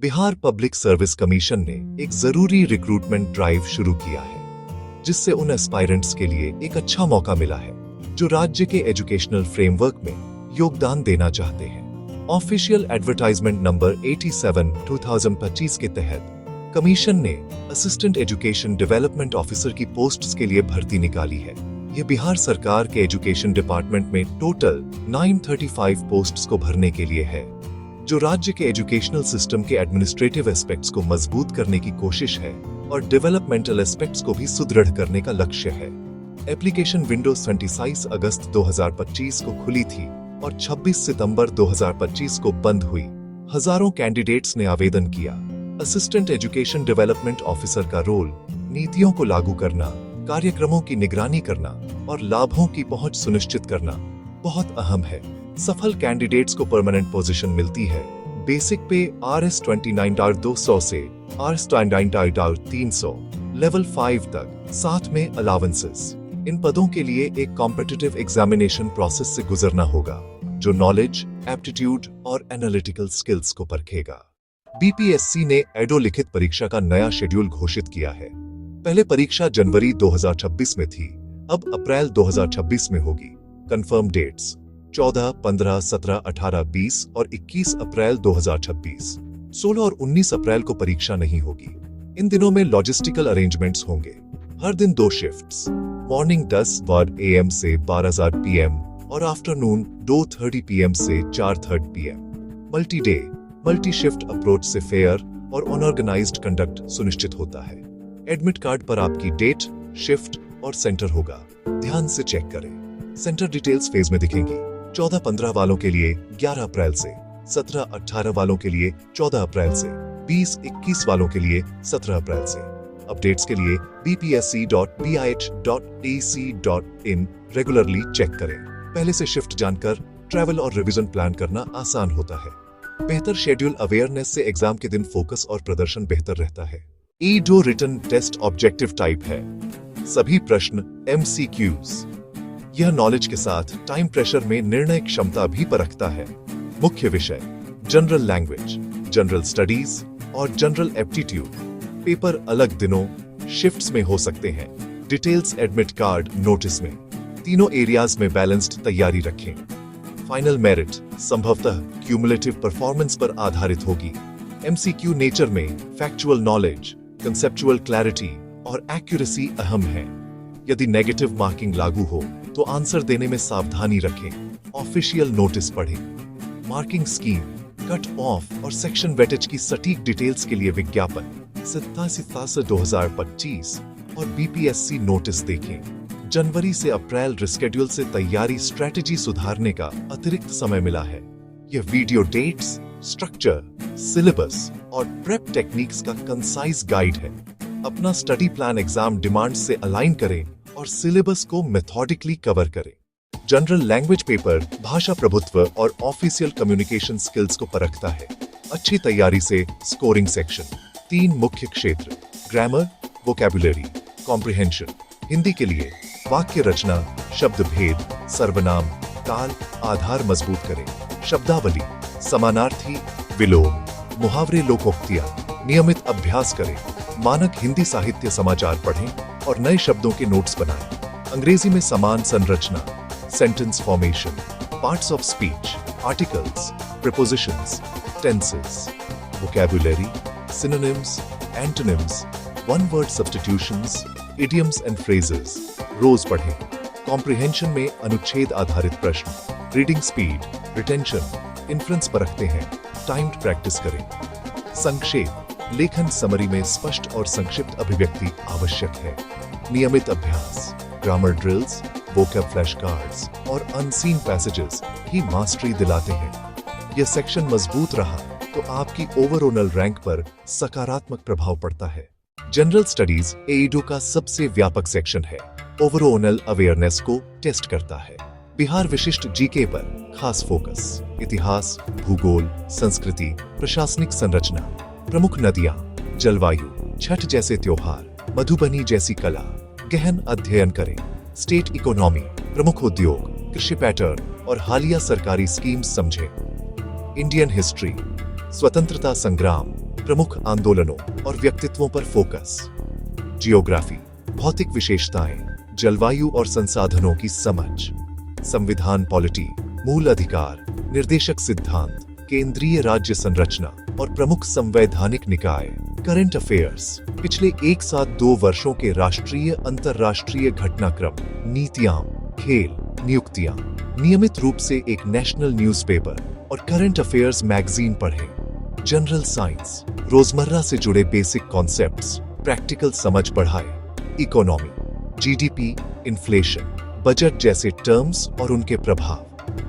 Bihar public service commission ने एक जरूरी रिक्रूटमेंट ड्राइव शुरू किया है, जिससे उन एस्पायरेंट्स के लिए एक अच्छा मौका मिला है जो राज्य के एजुकेशनल फ्रेमवर्क में योगदान देना चाहते हैं। ऑफिशियल एडवर्टाइजमेंट नंबर 87/2025 के तहत कमीशन ने असिस्टेंट एजुकेशन डेवलपमेंट ऑफिसर की पोस्ट्स के लिए भर्ती निकाली है। यह बिहार सरकार के एजुकेशन डिपार्टमेंट में टोटल 935 पोस्ट्स को भरने के लिए है, जो राज्य के एजुकेशनल सिस्टम के एडमिनिस्ट्रेटिव एस्पेक्ट्स को मजबूत करने की कोशिश है और डेवलपमेंटल एस्पेक्ट्स को भी सुदृढ़ करने का लक्ष्य है। एप्लीकेशन विंडो 27 अगस्त 2025 को खुली थी और 26 सितंबर 2025 को बंद हुई। हजारों कैंडिडेट्स ने आवेदन किया। असिस्टेंट एजुकेशन डेवलपमेंट ऑफिसर का रोल नीतियों को लागू करना, कार्यक्रमों की निगरानी करना और लाभों की पहुंच सुनिश्चित करना बहुत अहम है। सफल कैंडिडेट्स को परमानेंट पोजीशन मिलती है। बेसिक पे Rs29,200 से Rs29,300 लेवल 5 तक, साथ में अलावेंसेस। इन पदों के लिए एक कॉम्पिटिटिव एग्जामिनेशन प्रोसेस से गुजरना होगा, जो नॉलेज, एप्टीट्यूड और एनालिटिकल स्किल्स को परखेगा। बीपीएससी ने एडो लिखित परीक्षा का नया शेड्यूल घोषित किया है। पहले परीक्षा जनवरी 2026 में थी, अब अप्रैल 2026 में होगी। कंफर्म डेट्स 14, 15, 17, 18, 20 और 21 अप्रैल 2026। 16 और 19 अप्रैल को परीक्षा नहीं होगी। इन दिनों में लॉजिस्टिकल अरेंजमेंट्स होंगे। हर दिन 2 शिफ्ट्स, मॉर्निंग 10:00 AM से 12:00 PM और आफ्टरनून 2:30 PM से 4:30 PM। Multi day, multi shift approach से फेयर और अनऑर्गेनाइज्ड कंडक्ट सुनिश्चित होता है। एडमिट कार्ड पर आपकी डेट, शिफ्ट और सेंटर होगा, ध्यान से चेक करें। सेंटर डिटेल्स फेज में दिखेंगी। 14-15 वालों के लिए 11 अप्रैल से, 17-18 वालों के लिए 14 अप्रैल से, 20-21 वालों के लिए 17 अप्रैल से। अपडेट्स के लिए bpsc.bih.ac.in रेगुलरली चेक करें। पहले से शिफ्ट जानकर ट्रैवल और रिवीजन प्लान करना आसान होता है। बेहतर शेड्यूल अवेयरनेस से एग्जाम के दिन फोकस और प्रदर्शन बेहतर रहता है। EDO written test objective type है। सभी प्रश्न MCQs। यह नॉलेज के साथ टाइम प्रेशर में निर्णय क्षमता भी परखता है। मुख्य विषय जनरल लैंग्वेज, जनरल स्टडीज और जनरल एप्टीट्यूड। पेपर अलग दिनों, शिफ्ट्स में हो सकते हैं। डिटेल्स एडमिट कार्ड नोटिस में। तीनों एरियाज में बैलेंस्ड तैयारी रखें। फाइनल मेरिट संभवतः क्यूमुलेटिव परफॉर्मेंस पर आधारित होगी। MCQ नेचर में फैक्चुअल नॉलेज, कंसेप्चुअल क्लैरिटी और एक्यूरेसी अहम है। यदि नेगेटिव मार्किंग लागू हो तो आंसर देने में सावधानी रखें। ऑफिशियल नोटिस पढ़ें। मार्किंग स्कीम, कट ऑफ और सेक्शन वेटेज की सटीक डिटेल्स के लिए विज्ञापन 27/2025 और BPSC नोटिस देखें। जनवरी से अप्रैल रिस्केड्यूल से तैयारी स्ट्रेटेजी सुधारने का अतिरिक्त समय मिला है। यह वीडियो डेट्स, स्ट्रक्चर, सिलेबस और प्रेप टेक्निक्स का कंसाइज गाइड है। अपना स्टडी प्लान एग्जाम डिमांड से अलाइन करें और सिलेबस को मेथोडिकली कवर करें। जनरल लैंग्वेज पेपर भाषा प्रभुत्व और ऑफिशियल कम्युनिकेशन स्किल्स को परखता है। अच्छी तैयारी से स्कोरिंग सेक्शन। 3 मुख्य क्षेत्र, ग्रामर, वोकैबुलरी, कॉम्प्रिहेंशन। हिंदी के लिए वाक्य रचना, शब्द भेद, सर्वनाम, काल, आधार मजबूत करें। शब्दावली, समानार्थी, विलोम, मुहावरे, लोकोक्तियां। नियमित अभ्यास करें। मानक हिंदी साहित्य समाचार पढ़ें और नए शब्दों के नोट्स बनाएं। अंग्रेजी में समान संरचना, sentence formation, parts of speech, articles, prepositions, tenses. Vocabulary, synonyms, antonyms, one word substitutions, idioms and phrases रोज पढ़ें। कॉम्प्रिहेंशन में अनुच्छेद आधारित प्रश्न, रीडिंग स्पीड, रिटेंशन, इन्फ्रेंस परखते हैं। टाइम्ड प्रैक्टिस करें। संक्षेप, लेखन समरी में स्पष्ट और संक्षिप्त अभिव्यक्ति आवश्यक है। नियमित अभ्यास, grammar drills, vocab flash cards और अनसीन पैसेजेस ही मास्टरी दिलाते हैं। यह सेक्शन मजबूत रहा तो आपकी ओवरऑल रैंक पर सकारात्मक प्रभाव पड़ता है। जनरल स्टडीज EDO का सबसे व्यापक सेक्शन है। ओवरऑल अवेयरनेस को टेस्ट करता है। बिहार विशिष्ट GK पर खास फोकस। इतिहास, भूगोल, संस्कृति, प्रशासनिक संरचना, प्रमुख नदियां, जलवायु, छठ जैसे त्योहार, मधुबनी जैसी कला। गहन अध्ययन करें। स्टेट इकोनॉमी, प्रमुख उद्योग, कृषि पैटर्न और हालिया सरकारी स्कीम्स समझें। इंडियन हिस्ट्री, स्वतंत्रता संग्राम, प्रमुख आंदोलनों और व्यक्तित्वों पर फोकस। जियोग्राफी, भौतिक विशेषताएं, जलवायु और संसाधनों की समझ। संविधान पॉलिटी, मूल अधिकार, निर्देशक सिद्धांत, केंद्रीय राज्य संरचना और प्रमुख संवैधानिक निकाय। करंट अफेयर्स, पिछले 1 साथ 2 वर्षों के राष्ट्रीय अंतर्राष्ट्रीय घटनाक्रम, नीतियां, खेल, नियुक्तियां। नियमित रूप से एक नेशनल न्यूज़पेपर और करंट अफेयर्स मैगजीन पढ़ें। जनरल साइंस, रोजमर्रा से जुड़े बेसिक कॉन्सेप्ट्स, प्रैक्टिकल समझ बढ़ाए। इकोनॉमी, जीडीपी, इन्फ्लेशन, बजट जैसे टर्म्स और उनके प्रभाव।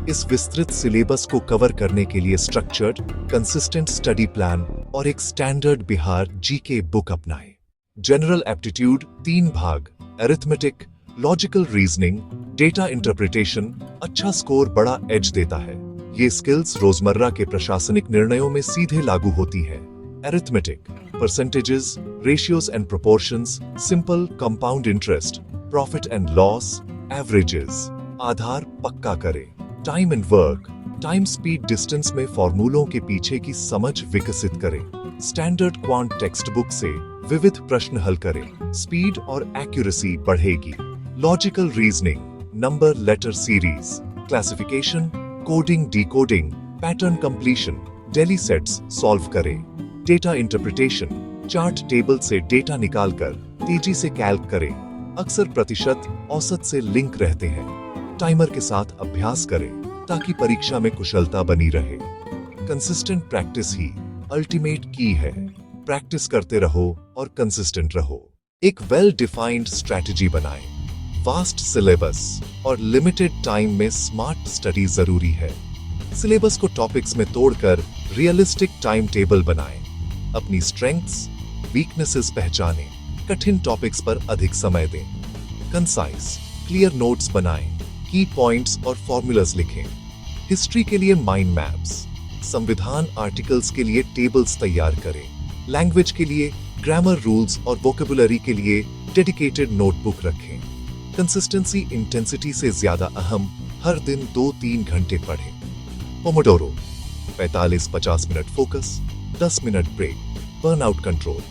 इस विस्तृत सिलेबस को कवर करने के लिए स्ट्रक्चर्ड, कंसिस्टेंट स्टडी प्लान और एक स्टैंडर्ड बिहार जीके बुक अपनाएं। जनरल एप्टीट्यूड 3 भाग, arithmetic, logical reasoning, data interpretation. अच्छा स्कोर बड़ा एज देता है। ये स्किल्स रोजमर्रा के प्रशासनिक निर्णयों में सीधे लागू होती है। Arithmetic, percentages, ratios and proportions, simple, compound interest, profit and loss, averages. आधार पक्का करें। Time and work, time speed distance में फॉर्मूलों के पीछे की समझ विकसित करें। स्टैंडर्ड क्वांट टेक्स्ट बुक से विविध प्रश्न हल करें। स्पीड और एक्यूरेसी बढ़ेगी। Logical reasoning, number letter series, classification, coding decoding, pattern completion, daily sets solve करें। डेटा इंटरप्रिटेशन, चार्ट टेबल से डेटा निकालकर तेजी से कैल्क करें। अक्सर प्रतिशत औसत से लिंक रहते हैं। टाइमर के साथ अभ्यास करें ताकि परीक्षा में कुशलता बनी रहे। कंसिस्टेंट प्रैक्टिस ही अल्टीमेट की है। प्रैक्टिस करते रहो और कंसिस्टेंट रहो। एक वेल डिफाइंड स्ट्रैटेजी बनाएं। वास्ट सिलेबस और लिमिटेड टाइम में स्मार्ट स्टडी जरूरी है। सिलेबस को टॉपिक्स में तोड़कर रियलिस्टिक टाइम टेबल बनाएं। अपनी स्ट्रेंथ्स, वीकनेसेस पहचानें। कठिन टॉपिक्स पर अधिक समय दें। कंसाइज, क्लियर नोट्स बनाएं। की पॉइंट्स और फॉर्मूलाज लिखें। हिस्ट्री के लिए माइंड मैप्स, संविधान आर्टिकल्स के लिए टेबल्स तैयार करें। लैंग्वेज के लिए ग्रामर रूल्स और वोकेबुलरी के लिए डेडिकेटेड नोटबुक रखें। कंसिस्टेंसी इंटेंसिटी से ज्यादा अहम, हर दिन 2-3 घंटे पढ़ें। Pomodoro, 45-50 minute focus, 10 minute break. Burnout control,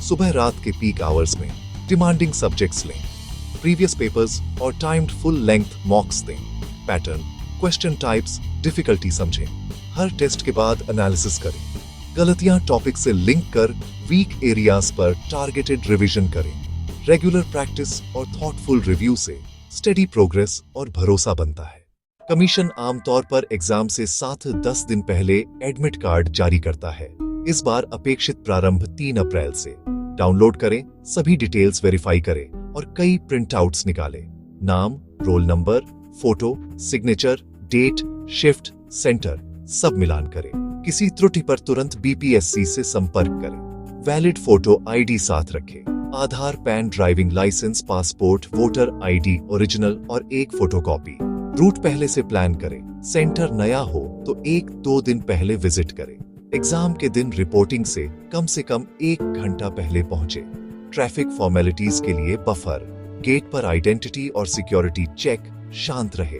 सुबह रात के पीक आवर्स में डिमांडिंग सब्जेक्ट्स लें। प्रीवियस पेपर्स और टाइम्ड फुल लेंथ मॉक्स दें। पैटर्न, क्वेश्चन टाइप्स, डिफिकल्टी समझें। हर टेस्ट के बाद एनालिसिस करें। गलतियां टॉपिक से लिंक कर वीक एरियाज पर टारगेटेड रिवीजन करें। रेगुलर प्रैक्टिस और थॉटफुल रिव्यू से स्टेडी प्रोग्रेस और भरोसा बनता है। कमीशन आमतौर पर एग्जाम से 7-10 दिन पहले एडमिट कार्ड जारी करता है। इस बार अपेक्षित प्रारंभ 3 अप्रैल से। डाउनलोड करें, सभी डिटेल्स वेरीफाई करें और कई प्रिंट आउट्स निकालें। नाम, roll number, photo, signature, date, shift, centre सब मिलान करें। किसी त्रुटि पर तुरंत बीपीएससी से संपर्क करें। वैलिड फोटो आईडी साथ रखें। Aadhaar, PAN, driving licence, passport, voter ID original और एक फोटोकॉपी। रूट पहले से प्लान करें। सेंटर नया हो तो 1-2 दिन पहले विजिट करें। एग्जाम के दिन रिपोर्टिंग से कम 1 घंटा पहले पहुंचे। ट्रैफिक फॉर्मेलिटीज के लिए बफर, गेट पर आइडेंटिटी और सिक्योरिटी चेक, शांत रहे।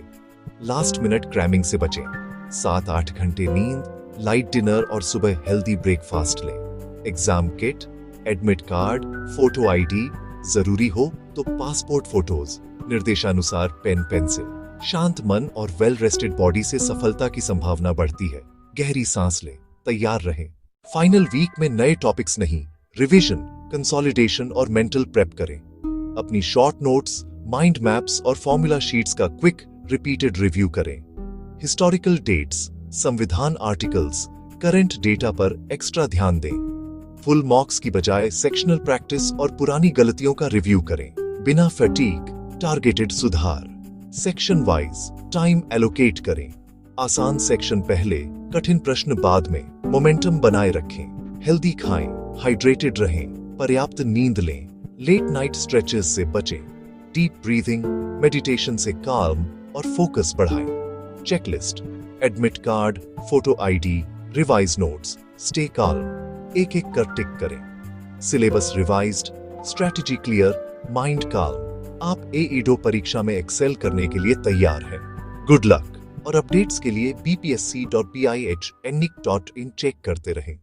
लास्ट मिनट क्रैमिंग से बचें। 7-8 घंटे नींद, लाइट डिनर और सुबह हेल्दी ब्रेकफास्ट लें। Exam kit, admit card, photo ID, जरूरी हो तो पासपोर्ट फोटोज, निर्देशानुसार पेन पेंसिल। शांत मन और वेल रेस्टेड बॉडी से सफलता की संभावना बढ़ती है। गहरी सांस लें, तैयार रहें। फाइनल वीक में नए टॉपिक्स नहीं, रिवीजन, कंसोलिडेशन और मेंटल प्रेप करें। अपनी शॉर्ट नोट्स, माइंड मैप्स और फॉर्मूला शीट्स का क्विक रिपीटेड रिव्यू करें। हिस्टोरिकल डेट्स, संविधान आर्टिकल्स, करंट डेटा पर एक्स्ट्रा ध्यान दें। फुल मॉक्स की बजाय सेक्शनल प्रैक्टिस और पुरानी गलतियों का रिव्यू करें। बिना फटीग, टारगेटेड सुधार। सेक्शन वाइज टाइम एलोकेट करें। आसान सेक्शन पहले, कठिन प्रश्न बाद में। मोमेंटम बनाए रखें। हेल्दी खाएं, हाइड्रेटेड रहें, पर्याप्त नींद लें। लेट नाइट स्ट्रेचेस से बचें। डीप ब्रीथिंग, मेडिटेशन से काल्म और फोकस बढ़ाएं। Checklist, admit card, photo ID, revise notes, stay calm. एक एक कर टिक करें। Syllabus revised, strategy clear, mind calm. आप एईडो परीक्षा में एक्सेल करने के लिए तैयार हैं। Good luck. और अपडेट्स के लिए bpsc.pih.nic.in चेक करते रहें।